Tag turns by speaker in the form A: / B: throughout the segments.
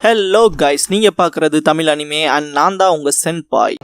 A: Hello guys, நீங்க பார்க்குறது Tamil anime and நான் தான் உங்க சென்பாய்.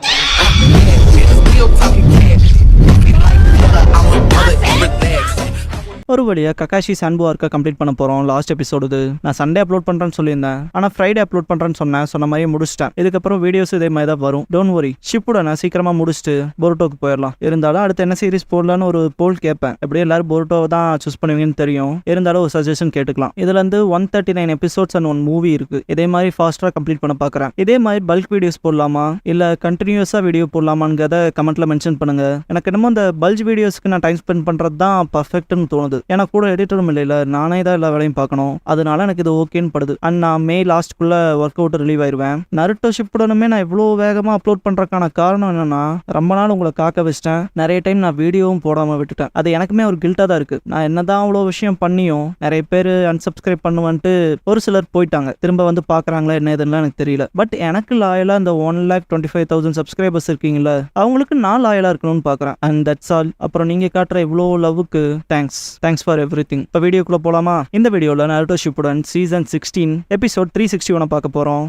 B: ஒரு வழியாக ககாஷி சான்பு ஆர்க்கை கம்ப்ளீட் பண்ண போகிறோம். லாஸ்ட் எபிசோடு நான் சண்டே அப்லோட் பண்ணுறேன்னு சொல்லியிருந்தேன், ஆனால் ஃப்ரைடே அப்லோட் பண்ணுறேன்னு சொன்ன மாதிரியே முடிச்சிட்டேன். இதுக்கப்புறம் வீடியோஸ் இதே மாதிரி தான் வரும். டோன்ட் வரி, ஷிப்புட நான் சீக்கிரமாக முடிச்சுட்டு போருட்டோக்கு போயிடலாம். இருந்தாலும் அடுத்து என்ன சீரிஸ் போடலான்னு ஒரு போல் கேட்பேன். எப்படியும் எல்லாரும் போருட்டோவை தான் சூஸ் பண்ணுவீங்கன்னு தெரியும். இருந்தாலும் ஒரு சஜஷன் கேட்டுக்கலாம். இதுல இருந்து 139 எபிசோட்ஸ் அண்ட் 1 மூவி இருக்கு. இதே மாதிரி ஃபாஸ்ட்டாக கம்ப்ளீட் பண்ண பார்க்குறேன். இதே மாதிரி பல்க் வீடியோஸ் போடலாமா இல்லை கண்டினியூஸாக வீடியோ போடலாமாங்கிறத கமெண்ட்ல மென்ஷன் பண்ணுங்க. எனக்கு என்னமோ இந்த பல்ஜ் வீடியோஸ்க்கு நான் டைம் ஸ்பெண்ட் பண்ணுறது தான் பர்ஃபெக்ட்னு தோணுது. ஏன்னா கூட எடிட்டரும் இல்லை, நானே தான் எல்லா வேலையும் பார்க்கணும். அதனால எனக்கு இது ஓகேன்னு படுது. அண்ட் நான் மே லாஸ்ட்குள்ள ஒர்க் அவுட் ரிலீவ் ஆயிடுவேன். நருட்டோ ஷிப்புடனுமே நான் இவ்வளோ வேகமாக அப்லோட் பண்றதுக்கான காரணம் என்னன்னா, ரொம்ப நாள் உங்களை காக்க வச்சிட்டேன். நிறைய டைம் நான் வீடியோவும் போடாம விட்டுட்டேன். அது எனக்குமே ஒரு கில்ட்டா தான் இருக்கு. நான் என்னதான் அவ்வளோ விஷயம் பண்ணியும் நிறைய பேர் அன்சப்ஸ்கிரைப் பண்ணுவான்ட்டு ஒரு சிலர் போயிட்டாங்க. திரும்ப வந்து பாக்குறாங்களா என்ன இதுன்னு எனக்கு தெரியல. பட் எனக்கு லாயலா இந்த 1,25,000 சப்ஸ்கிரைபர்ஸ் இருக்கீங்களா, அவங்களுக்கு நான் லாயலா இருக்கணும்னு பாக்குறேன். And that's all. அப்புறம் நீங்க காட்டுற இவ்வளோ லவ்வுக்கு தேங்க்ஸ் ஃபார் எவ்ரிதிங். இப்போ வீடியோக்குள்ள போலாமா? இந்த வீடியோல நருட்டோ ஷிப்புடன் சீசன் 16 எபிசோட் 361 பார்க்க போறோம்.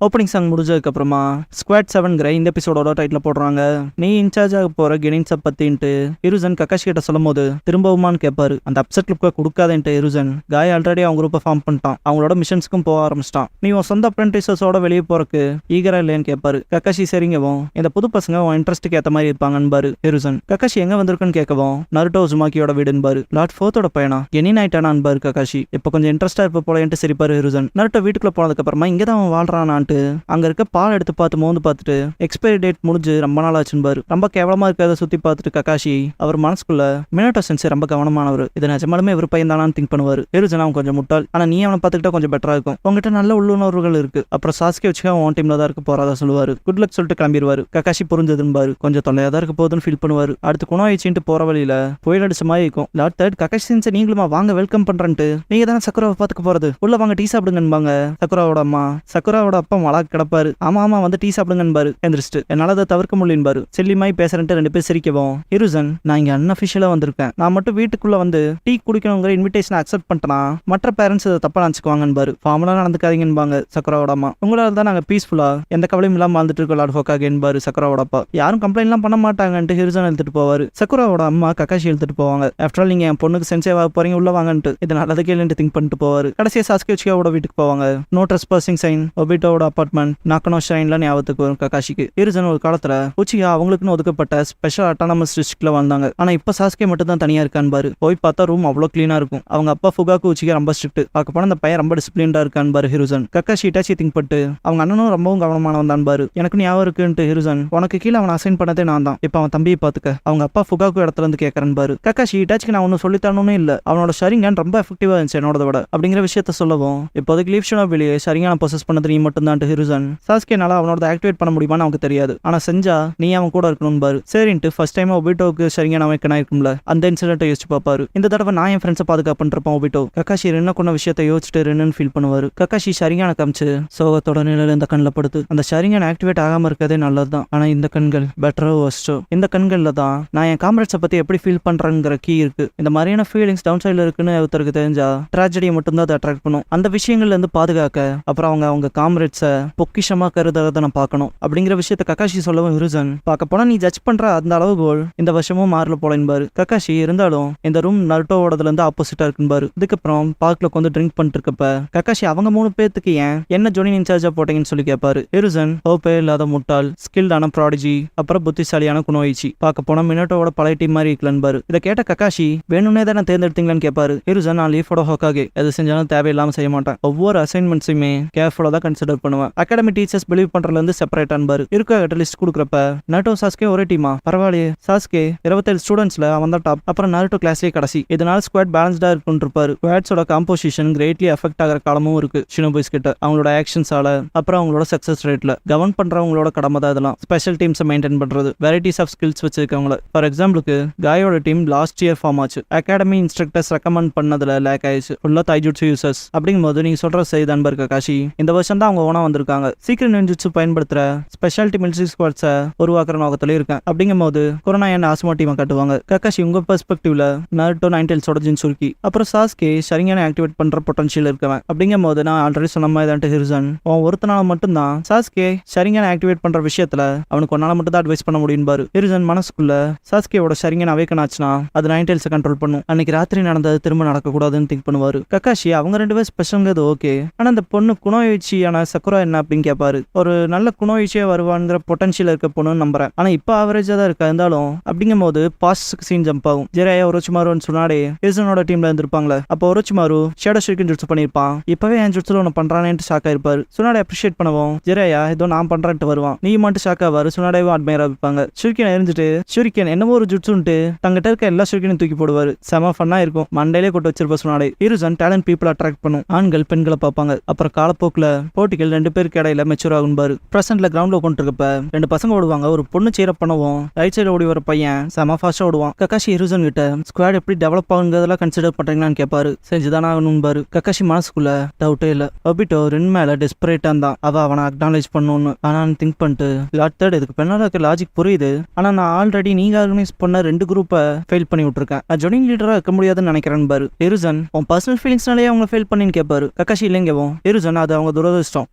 B: ஓப்பனிங் சாங் முடிஞ்சதுக்கப்புறமா ஸ்குவாட் 7ங்கிற இந்த எபிசோடோட டைட்டில் போடுறாங்க. நீ இன்சார்ஜ் ஆக போற கெனின்ஸை பத்தின்ட்டு இருசன் ககாஷி கிட்ட சொல்லும் போது திரும்பவுமான்னு கேட்பாரு. அந்த அப்செட் லுக்கை கொடுக்காதேன்ட்டு இருசன் காய் ஆல்ரெடி அவங்க குரூப்பை ஃபார்ம் பண்ணிட்டான். அவங்களோட மிஷன்ஸ்க்கும் போக ஆரம்பிச்சிட்டான். நீ உன் சொந்த அப்ரெண்டிஸஸோட வெளியே போறக்கு ஈகரா இல்லையான்னு கேட்பாரு. ககாஷி சரிங்கவும் இந்த புது பசங்க உன் இன்ட்ரெஸ்ட்டுக்கு ஏற்ற மாதிரி இருப்பாங்கன்னு இருசன். ககாஷி எங்க வந்திருக்குன்னு கேட்கவும் நருட்டோ உசுமாக்கியோட வீடுன்னு லார்ட் ஃபோர்த்தோட பையனா கெனின் ஆயிட்டானான்னு ககாஷி. இப்போ கொஞ்சம் இன்ட்ரெஸ்டா இருப்ப போலன்ட்டு சிரிப்பாரு இருசன். நருட்டோ வீட்டுக்குள்ள போனதுக்கு அப்புறமா இங்கதான் அவன் வாழ்றானான்ட்டு அங்க இருக்க பால் எடுத்து பார்த்து மோந்து பார்த்துட்டு எக்ஸ்பைரி டேட் முடிஞ்சு ரொம்ப நாள் ஆச்சுன்னு ரொம்ப கேவலமா இருக்கிறத சுத்தி பார்த்துட்டு ககாஷி அவர் மனசுக்குள்ள மினோட்டோ சென்சி ரொம்ப கவனமானவர். இது நிஜமாலுமே இவர் பையன் தானான்னு திங்க் பண்ணுவாரு. இருஜன் அவன் கொஞ்சம் முட்டாள், ஆனா நீ அவனை பார்த்துக்கிட்டா கொஞ்சம் பெட்டரா இருக்கும். உங்ககிட்ட நல்ல உள்ளுணர்வுகள் இருக்கு. அப்புறம் சாஸ்கே வச்சுக்க உன் டீம்ல தான் இருக்க போறாதா சொல்லுவாரு. குட் லக் சொல்லிட்டு கிளம்பிடுவாரு. ககாஷி புரிஞ்சதுன்னு கொஞ்சம் தொல்லையா தான் இருக்க போகுதுன்னு ஃபீல் பண்ணுவாரு. அடுத்து குணாயிச்சின்ட்டு போற வழியில புயல் அடிச்ச மாதிரி இருக்கும். லார்ட் தேர்ட் ககாஷி சென்சி நீங்களுமா வாங்க வெல்கம் பண்றேன்ட்டு நீங்க தானே சக்குராவை பார்த்துக்க போறது, உள்ள வாங்க டீ சாப்பிடுங்கன்பாங்க. சக்குராவோட அம்மா சக்குராவோட அப்பா மலாக் கிடப்பாரு. ஆமா வந்து டீ சாப்பிடுங்கன்னு எந்திரிச்சிட்டு என்னால அதை தவிர்க்க முடியும்பாரு. செல்லிமாய் பேசுறேன்ட்டு 2 பேர் சிரிக்கவும் இருசன் நான் இங்க அன்அஃபிஷியலா வந்திருக்கேன். நான் மட்டும் வீட்டுக்குள்ள வந்து டீ குடிக்கணுங்கிற இன்விடேஷன் அக்செப்ட் பண்ணிட்டேனா மற்ற பேரண்ட்ஸ் அதை தப்பா நினைச்சுக்குவாங்கன்னு ஃபார்முலா நடந்துக்காதீங்கன்னு சக்கராவோட அம்மா. உங்களால தான் நாங்க பீஸ்ஃபுல்லா எந்த கவலையும் இல்லாம வாழ்ந்துட்டு இருக்கோம் லார்ட் ஹோக்காகேன்னு சக்கராவோட அப்பா. யாரும் கம்ப்ளைண்ட் எல்லாம் பண்ண மாட்டாங்கன்ட்டு ஹிருசன் எழுத்துட்டு போவாரு. சக்குராவோட அம்மா ககாஷி எழுத்துட்டு போவாங்க. ஆஃப்டர் ஆல் நீங்க என் பொண்ணுக்கு சென்சேவா போறீங்க உள்ள வாங்கன்ட்டு இது நல்லது கேளுன்ட்டு திங்க் பண்ணிட்டு போவாரு. கடைசியா சாஸ்கேச்சியாவோட வீட்டுக்கு போவாங்க. நோ ட்ரெஸ்பாசிங் சைன், ஒபிட்டோட அபார்ட்மெண்ட், நாக்கனோ ஷைன்ல ஞாபகத்துக்கு வரும் ககாஷிக்கு. இருசன் ஒரு காலத்துல உச்சியா அவங்களுக்குன்னு ஒதுக்கப்பட்ட ஸ்பெஷல் அட்டானமஸ் டிஸ்ட்ரிக்ட்ல வாழ்ந்தாங்க. ஆனா இப்ப சாஸ்கே மட்டும் தான் தனியா இருக்கான்னு போய் பார்த்தா ரூம் அவ்வளவு கிளீனா இருக்கும். அவங்க அப்பா ஃபுகாக்கு உச்சியா ரொம்ப ஸ்ட்ரிக்ட். பார்க்க போனா அந்த பையன் ரொம்ப டிசிப்ளின்டா இருக்கான்னு ஹிருசன். ககாஷி இட்டாச்சி திங்க் பட்டு அவங்க அண்ணனும் ரொம்பவும் கவனமானவன் தான் எனக்கு ஞாபகம் இருக்குன்ட்டு ஹிருசன் உனக்கு கீழே அவனை அசைன் பண்ணதே நான் தான். இப்ப அவன் தம்பியை பாத்துக்க அவங்க அப்பா ஃபுகாக்கு இடத்துல இருந்து கேட்கறேன் ககாஷி இட்டாச்சிக்கு நான் ஒன்னும் சொல்லித்தானே இல்ல, அவனோட ஷரிங்கான் ரொம்ப எஃபெக்டிவா இருந்துச்சு என்னோட விட அப்படிங்கிற விஷயத்த சொல்லவும் இப்போதைக்கு லீவ்ஷனா வெளியே ஷரிங்கான ப்ரொசஸ் பண்ணது நீ மட்டும் தான் ஹிருசன். சாஸ்கேனால அவனோட ஆக்டிவேட் பண்ண முடியுமான்னு அவனுக்கு தெரியாது, ஆனா செஞ்சா நீ அவன் கூட இருக்கணும் சரின்ட்டு ஃபர்ஸ்ட் டைம் ஒபிட்டோக்கு சரியான வைக்கணும் இருக்கும்ல அந்த இன்சிடென்ட்டை யோசிச்சு பார்ப்பாரு. இந்த தடவை நான் என் ஃப்ரெண்ட்ஸை பாதுகாப்புன்னு இருப்பான் ஒபிட்டோ. ககாஷி ரென்ன கொண்ட விஷயத்தை யோசிச்சுட்டு ரென்னு ஃபீல் பண்ணுவாரு. ககாஷி சரியான காமிச்சு சோகத்தோட நிலையில இந்த கண்ணில் படுத்து அந்த சரியான ஆக்டிவேட் ஆகாம இருக்கதே நல்லதுதான். ஆனா இந்த கண்கள் பெட்டரோ வஸ்டோ, இந்த கண்கள்ல தான் நான் என் காம்ரேட்ஸை பத்தி எப்படி ஃபீல் பண்றேங்கிற கீ இருக்கு. இந்த மாதிரியான ஃபீலிங்ஸ் டவுன் சைட்ல இருக்குன்னு ஒருத்தருக்கு தெரிஞ்சா ட்ராஜடியை மட்டும் தான் அதை அட்ராக்ட் பண்ணும். அந்த விஷயங்கள்ல இருந்து பாதுகாக்க அப்புறம் அவங்க காம்ரேட்ஸை பொக்கிஷமா கருதுறத நான் பார்க்கணும் அப்படிங்கிற விஷயத்த ககாஷி சொல்லவும் இருசன் பார்க்க போனா நீ ஜட்ஜ் பண்ற அந்த அளவுகோல் இந்த வருஷமும் மாறல போலன்பாரு. ககாஷி இருந்தாலும் இந்த ரூம் நருட்டோவோடதுல இருந்து ஆப்போசிட்டா இருக்குன்னு இதுக்கப்புறம் பார்க்ல வந்து ட்ரிங்க் பண்ணிட்டு இருக்கப்ப ககாஷி அவங்க 3 பேத்துக்கு ஏன் என்ன ஜோனின் இன்சார்ஜா போட்டீங்கன்னு சொல்லி கேட்பாரு. இருசன் ஹோப்பே இல்லாத முட்டாள், ஸ்கில்டான ப்ராடிஜி, அப்புறம் புத்திசாலியான குணோயிச்சி, பார்க்க போனா மினோட்டோட பழைய டீம் மாதிரி இருக்கலன்பாரு. இதை கேட்ட ககாஷி வேணும்னே தான் தேர்ந்தெடுத்தீங்களான்னு கேட்பாரு. இருசன் நான் லீஃபோட ஹோக்காகே எது செஞ்சாலும் தேவையில்லாம செய்ய மாட்டேன், ஒவ்வொரு அசைன்மெண்ட்ஸுமே கேர்ஃபுல்லா தான் கன்சிடர் பண்ணுவேன் பண்ணுவேன். அகாடமி டீச்சர்ஸ் பிலீவ் பண்றதுல இருந்து செப்பரேட் ஆனபாரு. இருக்க லிஸ்ட் கொடுக்குறப்ப நருட்டோ சாஸ்கே ஒரே டீமா? பரவாயில்லையே, சாஸ்கே 27 ஸ்டூடெண்ட்ஸ்ல அவன் தான் டாப். அப்புறம் நருட்டோ கிளாஸ்லயே கடைசி. இதனால ஸ்குவாட் பேலன்ஸ்டா இருக்குன்னு இருப்பாரு. ஸ்குவாட்ஸோட காம்போசிஷன் கிரேட்லி அஃபெக்ட் ஆகிற காலமும் இருக்கு ஷினோபிஸ் கிட்ட. அவங்களோட ஆக்ஷன்ஸால அப்புறம் அவங்களோட சக்சஸ் ரேட்ல கவர்ன் பண்றவங்களோட கடமை தான் இதெல்லாம். ஸ்பெஷல் டீம்ஸை மெயின்டைன் பண்றது, வெரைட்டிஸ் ஆஃப் ஸ்கில்ஸ் வச்சிருக்கவங்கள. ஃபார் எக்ஸாம்பிளுக்கு காயோட டீம் லாஸ்ட் இயர் ஃபார்ம் ஆச்சு. அகாடமி இன்ஸ்ட்ரக்டர்ஸ் ரெக்கமெண்ட் பண்ணதுல லேக் ஆயிடுச்சு. ஃபுல்லா தைஜுட்சு யூசர்ஸ். அப்படிங்கும்போது நீங்க சொல்ற செய்தான் பாரு காஷி, இந்த வருஷம் தான் அவங்க ஓனா வந்திருக்காங்க. சீக்கிரம் நெஞ்சுட்சு பயன்படுத்துற ஸ்பெஷாலிட்டி மிலிட்டரி ஸ்குவாட்ஸை உருவாக்குற நோக்கத்துல இருக்கேன். அப்படிங்கும்போது கொரோனா என்ன ஆசுமா டீமை காட்டுவாங்க. கக்காஷி உங்க பெர்ஸ்பெக்டிவ்ல நருட்டோ நைன்டெயில்ஸோட ஜின்சுருக்கி. அப்புறம் சாஸ்கே ஷரிங்கானை ஆக்டிவேட் பண்ற பொட்டன்ஷியல் இருக்கவன். அப்படிங்கும்போது நான் ஆல்ரெடி சொன்ன மாதிரி தான் ஹிருசன் ஒருத்தனால மட்டும்தான் சாஸ்கே ஷரிங்கானை ஆக்டிவேட் பண்ற விஷயத்துல அவனுக்கு ஒன்னால மட்டும் தான் அட்வைஸ் பண்ண முடியும் பாரு. ஹிருசன் மனசுக்குள்ள சாஸ்கேவோட ஷரிங்கன் அவேக்கன் ஆச்சுன்னா அது நைன்டெயில்ஸை கண்ட்ரோல் பண்ணும். அன்னைக்கு ராத்திரி நடந்தது திரும்ப நடக்கக்கூடாதுன்னு திங்க் பண்ணுவாரு. கக்காஷி அவங்க 2 பேர் ஸ்பெஷல்ங்கிறது ஓகே, ஆனா அந்த பொண்ணு குணோயிச்சியான சக்குரா என்ன அப்படின்னு கேட்பாரு. ஒரு நல்ல குணோயிச்சியா வருவாங்கிற பொட்டன்ஷியல் இருக்க பொண்ணுன்னு நம்புறேன். ஆனா இப்ப ஆவரேஜா தான் இருக்கா. இருந்தாலும் அப்படிங்கும் போது பாஸ்ட் சீன் ஜம்ப் ஆகும். ஜெராயா ஒரோச்சிமாருன்னு சொன்னாடே ஹிருசனோட டீம்ல இருந்திருப்பாங்களே. அப்போ ஒரோச்சிமாரு ஷேடோ ஷூரிக்கன் ஜுட்சு பண்ணிருப்பான். இப்பவே என் ஜுட்சுல ஒன்று பண்றானேன்னு ஷாக்கா இருப்பாரு. சுனாடே அப்ரிஷியேட் பண்ணுவோம். ஜெராயா ஏதோ நான் பண்றேன்ட்டு வருவான். நீ மட்டும் ஷாக் ஆவாரு. சுனாடேவும் அட்மையரா இருப்பாங்க. ஷூரிக்கன் எரிஞ்சிட்டு ஷூரிக்கன் என்னமோ ஒரு ஜுட்சுன்ட்டு தங்கிட்ட இருக்க எல்லா ஷூரிக்கனையும் தூக்கி போடுவாரு. செம ஃபன்னா இருக்கும். மண்டையிலே கொண்டு வச்சிருப்பா சுனாடே. ஹிருசன் டேலண்ட் பீப்புள் அட்ராக்ட் பண்ணும். ஆண்கள் பெண்களை பார்ப்பாங்க. அப்புறம் காலப்போக்குல போட்டிகள் 2 பேருக்கு இடையில மெச்சூர் ஆகும் பாரு. பிரசன்ட்ல கிரவுண்ட்ல உட்காந்துருக்கப்ப 2 பசங்க ஓடுவாங்க. ஒரு பொண்ணு சேர பண்ணவும் ரைட் சைடு ஓடி வர பையன் செம ஃபாஸ்டா ஓடுவான். கக்காஷி ஹிருசன் கிட்ட ஸ்குவாட் எப்படி டெவலப் ஆகுங்கிறதெல்லாம் கன்சிடர் பண்றீங்களான்னு கேட்பாரு. செஞ்சுதானே ஆகணும் பாரு. கக்காஷி மனசுக்குள்ள டவுட்டே இல்ல. ஒபிட்டோ ரெண்டு மேல டெஸ்பரேட்டா இருந்தான். அவனை அக்னாலேஜ் பண்ணணும்னு. ஆனா திங்க் பண்ணிட்டு லாட் இதுக்கு பின்னால இருக்க லாஜிக் புரியுது. ஆனா நான் ஆல்ரெடி நீங்க ஆர்கனைஸ் பண்ண 2 குரூப்பை ஃபெயில் பண்ணி விட்டுருக்கேன். நான் ஜொனிங் லீடரா இருக்க முடியாதுன்னு நினைக்கிறேன் பாரு. ஹிருசன் உன் பர்சனல் ஃபீலிங்ஸ்னாலே அவங்க ஃபெயில் பண்ணின்னு கேட்பாரு. கக்காஷி இல்லைங்கவும் ஹிருசன் அது அவங்க துரதிர்ஷ்டம்.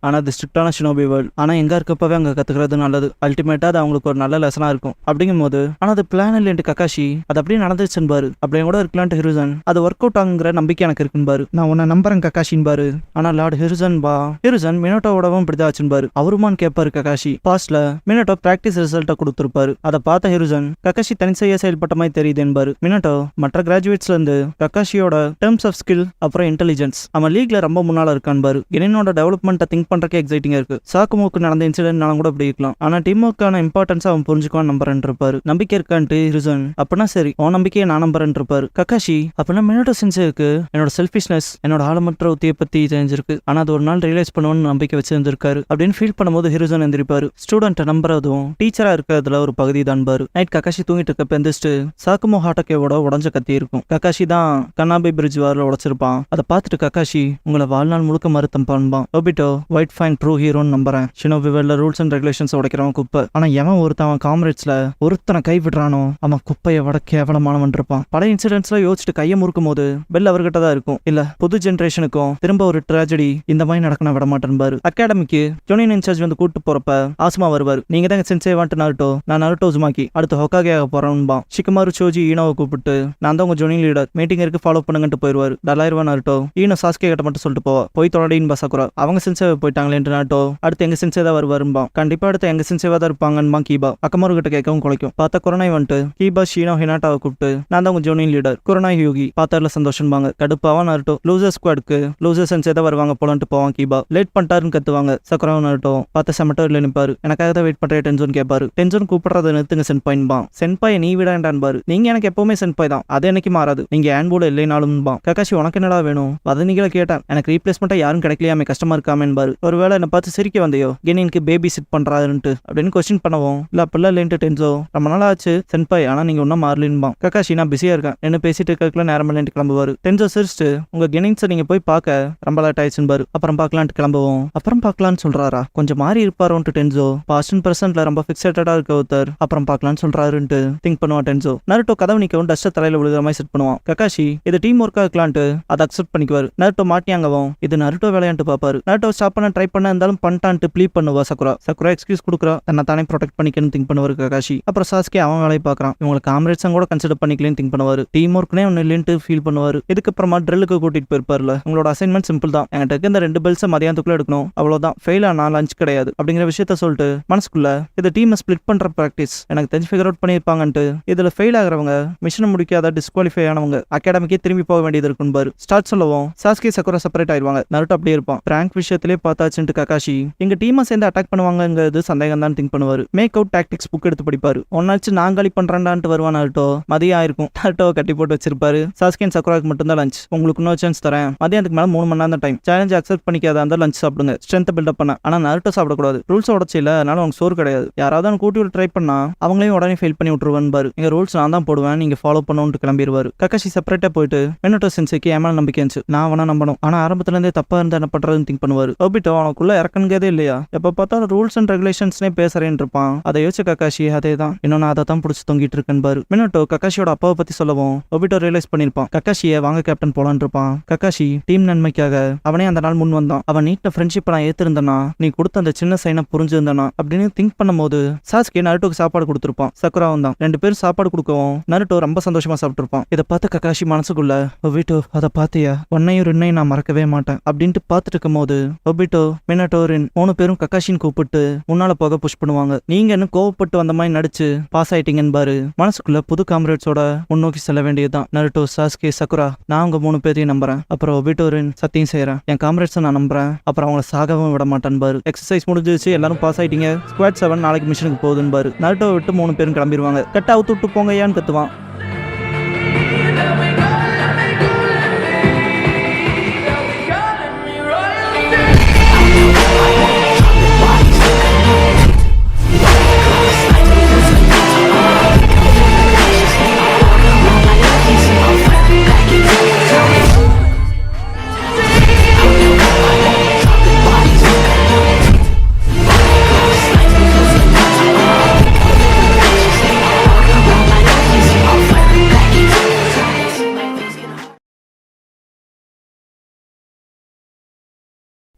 B: ஆனா அது ஸ்ட்ரிக்டான ஷினோபி வேர்ல்ட். ஆனா எங்க இருக்கப்பவே அங்க கத்துக்கிறது நல்லது. அல்டிமேட்டா அது அவங்களுக்கு ஒரு நல்ல லெசனா இருக்கும். அப்படிங்கும் போது ஆனா அது பிளான் இல்லைன்ட்டு கக்காஷி அது அப்படியே நடந்துச்சுன்னு பாரு. அப்படியே கூட இருக்கலான்ட்டு ஹிருசன் அது ஒர்க் அவுட் ஆகுங்கிற நம்பிக்கை எனக்கு இருக்குன்னு பாரு. நான் உன்னை நம்புறேன் கக்காஷின்னு பாரு. ஆனா லார்ட் ஹிருசன் பா ஹிருசன் மினோட்டோவோடவும் இப்படிதாச்சுன்னு பாரு. அவருமான்னு கேட்பாரு கக்காஷி. பாஸ்ட்ல மினோட்டோ பிராக்டிஸ் ரிசல்ட்டை கொடுத்துருப்பாரு. அதை பார்த்த ஹிருசன் கக்காஷி தனிச்சையா செயல்பட்ட மாதிரி தெரியுது என்பாரு. மினோட்டோ மற்ற கிராஜுவேட்ஸ்ல இருந்து கக்காஷியோட டர்ம்ஸ் ஆஃப் ஸ்கில் அப்புறம் இன்டெலிஜென்ஸ் அவன் லீக்ல ரொம்ப முன்னால இருக்கான் பாரு. கெனினோட டெவலப்மெண்ட்டை திங்க் பண்றதுக்கு எக்ஸைட்டிங்கா இருக்கு. சாக்குமோக்கு நடந்த இன்சிடென்ட்னாலும் கூட இப்படி இருக்கலாம். ஆனா டீமுக்கான இம்பார்ட்டன்ஸ் அவன் புரிஞ்சுக்குவான் நம்புறேன் இருப்பாரு. நம்பிக்கை இருக்கான்ட்டு ஹிருசன் அப்படின்னா சரி உன் நம்பிக்கையை நான் நம்புறேன் இருப்பாரு. கக்காஷி அப்படின்னா மினோட்டோ சென்சேக்கு என்னோட செல்ஃபிஷ்னஸ் என்னோட ஆழமற்ற உத்தியை பத்தி தெரிஞ்சிருக்கு. ஆனா அது ஒரு நாள் ரியலைஸ் பண்ணுவோன்னு நம்பிக்கை வச்சிருந்திருக்காரு அப்படின்னு ஃபீல் பண்ணும்போது ஹிருசன் எந்திரிப்பாரு. ஸ்டூடெண்ட்டை நம்புறதும் டீச்சரா இருக்கிறதுல ஒரு பகுதி தான் பாரு. நைட் கக்காஷி தூங்கிட்டு இருக்க எந்திரிச்சிட்டு சாக்குமோ ஹாட்டக்கேவோட உடஞ்ச கத்தி இருக்கும். கக்காஷி தான் கனாபி பிரிட்ஜ் வாரில் உடைச்சிருப்பான். அதை பார்த்துட்டு கக்காஷி உங்களை வாழ்நாள் முழுக்க மறுத்தம் பான்பான். ஒபிட்டோ ஒயிட் ஃபைன் ட்ரூ ஹீரோன்னு நம்புறேன். ஷினோபி வேர்ல்ட்ல ரூல்ஸ் அண்ட் ரெகுலேஷன்ஸ் உடைக்கிறவன் குப்பை. ஆனா எவன் அவன் காம்ரேட்ஸ்ல ஒருத்தனை கை விடுறானோ அவன் குப்பையை விட கேவலமானவன் இருப்பான். பல இன்சிடென்ட்ஸ்ல யோசிச்சுட்டு கையை முறுக்கும் போது பெல் அவர்கிட்ட தான் இருக்கும். இல்ல புது ஜென்ரேஷனுக்கும் திரும்ப ஒரு ட்ராஜடி இந்த மாதிரி நடக்கணும் விட மாட்டேன் பாரு. அகாடமிக்கு ஜொனின் இன்சார்ஜ் வந்து கூட்டு போறப்ப ஆசுமா வருவார். நீங்க தான் சென்சே வாண்ட் நருட்டோ, நான் நருட்டோ உசுமாக்கி அடுத்து ஹொக்காகே ஆக போறேன்பா. ஷிகமாரு சோஜி ஈனோவை கூப்பிட்டு நான் தான் உங்க ஜொனின் லீடர், மீட்டிங் இருக்கு ஃபாலோ பண்ணுங்கட்டு போயிருவாரு. டல்லாயிருவா நருட்டோ. ஈனோ சாஸ்கே கிட்ட மட்டும் சொல்லிட்டு போவா. போய் தொடடின்னு சக்குரா அவங்க சென்சே போயிட்டாங்களேன்ட்டு நருட்டோ அடுத்து எங்க சென்சே தான் வருவாரும்பா. கண்டிப்பா அடுத்து எங்க சென்சேவா தான் இருப்பாங்கன்பா கீபா. அக்கமாரு கிட்ட கேட்கவும் குலைக்கும். பார்த்தா கொரோனா வந்துட்டு கீபா ஷீனோ ஹினாட்டாவை கூப்பிட்டு நான் தான் உங்க ஜொனின் லீடர் கொரோனா யூகி பார்த்தார்ல சந்தோஷம்பாங்க. கடுப்பாவா நருட்டோ லூசர் ஸ்குவாட்க்கு லூசர் சென்சே தான் வருவாங்க போலன்ட்டு போவான் கீபா. லேட் பண்ணிட்டாருன்னு கத்துவாங்க. சக்குரா நருட்டோ பார்த்த செமட்டோர்ல நிற்பாரு. எனக்காக தான் வெயிட் பண்ற டென்சன் கேட்பாரு. டென்சன் கூப்பிடுறத நிறுத்துங்க சென்பாயின்பா. சென்பாய் நீ விடாண்டான்பாரு. நீங்க எனக்கு எப்பவுமே சென்பாய் தான், அது எனக்கு மாறாது. நீங்க ஆன்போர்டு இல்லைனாலும் பா. கக்காஷி உனக்கு என்னடா வேணும் வதனிகளை கேட்டேன். எனக்கு ரீப்ளேஸ்மெண்டா யாரும் கிடைக்கலையாமே கஷ்டமா இருக்காமேன்பாரு. ஒருவேளை என்ன பார்த்து சிரிக்க வந்தையோ கெனினுக்கு பேபி சிட் பண்றாருன்ட்டு அப்படின்னு கொஸ்டின் பண்ணவும் இல்ல அப்படிலாம் இல்லைன்ட்டு டென்சோ ரொம்ப நாள் ஆச்சு சென்பாய் ஆனா நீங்க ஒன்னும் மாறலின்பா. கக்காஷி நான் பிஸியா இருக்கேன் என்ன பேசிட்டு இருக்கல நேரம் இல்லைன்ட்டு கிளம்புவாரு. டென்சோ சிரிச்சுட்டு உங்க கெனின்ஸை நீங்க போய் பார்க்க ரொம்ப லேட் ஆயிடுச்சுன்னு அப்புறம் பார்க்கலான்ட்டு கிளம்புவோம். அப்புறம் பார்க்கலான்னு சொல்றாரா கொஞ்சம் மாறி இருப்பாரோன்ட்டு டென்சோ பாஸ்ட் அண்ட் பிரசன்ட்ல ரொம்ப ஃபிக்ஸேட்டடா இருக்க ஒருத்தர் அப்புறம் பார்க்கலான்னு சொல்றாருன்ட்டு திங்க் பண்ணுவான் டென்சோ. நருட்டோ கதவு நிக்கவும் டஸ்ட் தலையில விழுகிற மாதிரி செட் பண்ணுவான். கக்காஷி இது டீம் ஒர்க்கா இருக்கலான்ட்டு அதை அக்செப்ட் பண்ணிக்குவாரு. நருட்டோ மாட்டியாங்கவும் இது நருட்டோ வேலையான்ட்டு பாப்பாரு. நருட்டோ ஸ்டாப் பண்ண ட்ரை பண்ண இருந்தாலும் பண்ணிட்டான்ட்டு ப்ளீட் பண்ணுவா சக்குரா. சக்குரா எக்ஸ்கியூஸ் கொடுக்குறா தன்னை தானே ப்ரொடெக்ட் பண்ணிக்கணும்னு திங்க் பண்ணுவாரு கக்காஷி. அப்புறம் சாஸ்கே அவன் வேலையை பார்க்கறான். இவங்களுக்கு காம்ரேட்ஸும் கூட கன்சிடர் பண்ணிக்கலன்னு திங்க் பண்ணுவாரு. டீம் ஒர்க்னே ஒன்னு இல்லைன்ட்டு ஃபீல் பண்ணுவாரு. இதுக்கப்புறமா ட்ரில்லுக்கு கூட்டிட்டு போயிருப்பாருல. உங்களோட அசைன்மெண்ட் சிம்பிள் தான். என்கிட்ட இந்த 2 பெல்ஸை மதியானத்துக்குள்ள எடுக்கணும் அவ்வளவுதான். ஃபெயில் ஆனா லஞ்ச் கிடையாது அப்படிங்கிற விஷயத்த சொல்லிட்டு மனசுக்குள்ள இது டீமை ஸ்பிளிட் பண்ற பிராக்டிஸ் எனக்கு தெரிஞ்சு ஃபிகர் அவுட் பண்ணிருப்பாங்கன்ட்டு இதுல ஃபெயில் ஆகிறவங்க மிஷனை முடிக்காத டிஸ்குவாலிஃபை ஆனவங்க அகாடமிக்கே திரும்பி போக வேண்டியது இருக்குன்னு பாரு. ஸ்டார்ட் சொல்லவும் சாஸ்கே சக்குரா செப்பரேட் ஆயிருவாங்க. நருட்டோ அப்படியே இருப்பான். பிராங்க் விஷயத்திலே பார்த்தா ஆச்சுன்ட்டு கக்காஷி எங்க டீமை சேர்ந்து அட்டாக் பண்ணுவாங்கங்கிறது சந்தேகம் தான் திங்க் பண்ணுவாரு. மேக் அவுட் டாக்டிக்ஸ் புக் எடுத்து படிப்பாரு. ஒன்னாச்சு நான் காலி பண்றேன்டான்ட்டு வருவான் நருட்டோ. மதியம் ஆயிருக்கும். நருட்டோவை கட்டி போட்டு வச்சிருப்பாரு. சாஸ்கே அண்ட் சக்குராக்கு மட்டும் தான் லஞ்ச். உங்களுக்கு இன்னொரு சான்ஸ் தரேன். மதியானத்துக்கு மேல 3 மணி நேரம் டைம். சேலஞ்ச் அக்செப்ட் பண்ணிக்காத அந்த லஞ்ச் சாப்பிடுங்க. ஸ்ட்ரென்த் பில்டப் பண்ண. ஆனா நருட்டோ சாப்பிடக்கூடாது. ரூல்ஸ் உடச்சில, அதனால அவங்க சோறு கிடையாது. யாராவது கூட்டி விட்டு ட்ரை பண்ணா அவங்களையும் உடனே ஃபெயில் பண்ணி விட்டுருவான் பாரு. எங்க ரூல்ஸ் நான் தான் போடுவேன், நீங்க ஃபாலோ பண்ணணும்னு கிளம்பிடுவாரு. கக்காஷி செப்பரேட்டா போயிட்டு மினோட்டோ சென்சைக்கு ஏமால நம்பிக்கை இருந்துச்சு. நான் அவனை நம்பணும். ஆனா ஆரம்பத்துல இருந்தே தப்பா இருந்தா என்ன பண்றதுன்னு திங்க் பண்ணுவாரு. ஒபிட்டோ அவனுக்குள்ள இறக்கணுங்கிறதே இல்லையா? எப்ப பார்த்தாலும் ரூல்ஸ் அண்ட் ரெகுலேஷன்ஸ்னே பேசுறேன் இருப்பான். அதை யோசிச்ச கக்காஷி அதே தான். இன்னும் நான் அதை தான் பிடிச்சி தொங்கிட்டு இருக்கேன் பாரு. மினோட்டோ கக்காஷியோட அப்பாவை பத்தி சொல்லவும் ஒபிட்டோ ரியலைஸ் பண்ணிருப்பான். கக்காஷியை வாங்க கேப்டன் போலான் இருப்பான். கக்காஷி டீம் நன்மைக்காக அவனே அந்த நாள் முன் வந்தான். அவன் நீட்ட ஃப்ரெண்ட்ஷிப் நான் ஏத்திருந்தனா, நீ கொடுத்த அந்த சின்ன சைனை புரிஞ்சிருந்தனா அப்படின்னு திங்க் பண்ணும்போது சாஸ்கே நருட்டோக்கு சாப்பாடு கொடுத்துருப்பான். சக்குராவும் தான். 2 பேரும் சாப்பாடு கொடுக்கவும் நருட்டோ ரொம்ப சந்தோஷமா சாப்பிட்டுருப்பான். இதை பார்த்த கக்காஷி மனசுக்குள்ள ஒபிட்டோ அதை பார்த்தியா, உன்னையும் ரின்னையும் நான் மறக்கவே மாட்டேன் அப்படின்ட்டு பார்த்துட்டு இருக்கும் போது ஒபிட்டோ மினோட்டோ ரின் 3 பேரும் கக்காஷின்னு கூப்பிட்டு முன்னால போக புஷ் பண்ணுவாங்க. நீங்க என்ன கோவப்பட்டு வந்த மாதிரி நடிச்சு பாஸ் ஆயிட்டீங்கன்னு பாரு. மனசுக்குள்ள புது காம்ரேட்ஸோட முன்னோக்கி செல்ல வேண்டியதுதான். நருட்டோ, சாஸ்கே, சக்குரா, நான் உங்க 3 பேரையும் நம்புறேன். அப்புறம் ஒபிட்டோ ரின் சத்தியம் செய்யறேன், என் காம்ரேட்ஸை நான் நம்புறேன். அப்புறம் அவங்கள சாகவும் விட மாட்டேன் பாரு. எக்ஸசைஸ் முடிஞ்சிச்சு, எல்லாரும் பாஸ் ஆயிட்டீங்க. ஸ்குவாட் 7 நாளைக்கு மிஷனுக்கு போகுதுன்னு பாரு. நருட்டோ விட்டு 3 பேரும் கிளம்பிடுவாங்க. கட்ட அவுத்து விட்டு போங்கயான்னு கத்துவான்.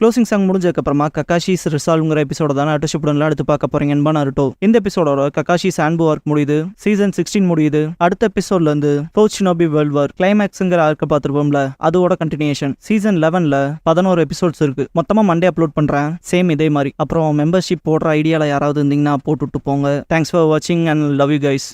B: க்ளோசிங் சாங் முடிஞ்சதுக்கப்புறமா கக்காஷிஸ் ரிசால்வ்ங்கிற எபிசோட தானே அட்டஷிப்புடன்லாம் எடுத்து பார்க்க போறீங்கன்னு நருட்டோ. இந்த எபிசோடோட கக்காஷி சான்பு ஆர்க் முடியுது. சீசன் 16 முடியுது. அடுத்த எபிசோட்ல இருந்து ஃபோர்த் ஷினோபி வேர்ல்ட் வார் கிளைமேக்ஸ்ங்கிற ஆர்க்க பார்த்துருப்போம்ல, அதோட கண்டினியூஷன். சீசன் 11ல 11 எபிசோட்ஸ் இருக்கு. மொத்தமா மண்டே அப்லோட் பண்றேன், சேம் இதே மாதிரி. அப்புறம் மெம்பர்ஷிப் போடுற ஐடியால யாராவது இருந்தீங்கன்னா போட்டுட்டு போங்க. தேங்க்ஸ் ஃபார் வாட்சிங் அண்ட் லவ் யூ கைஸ்.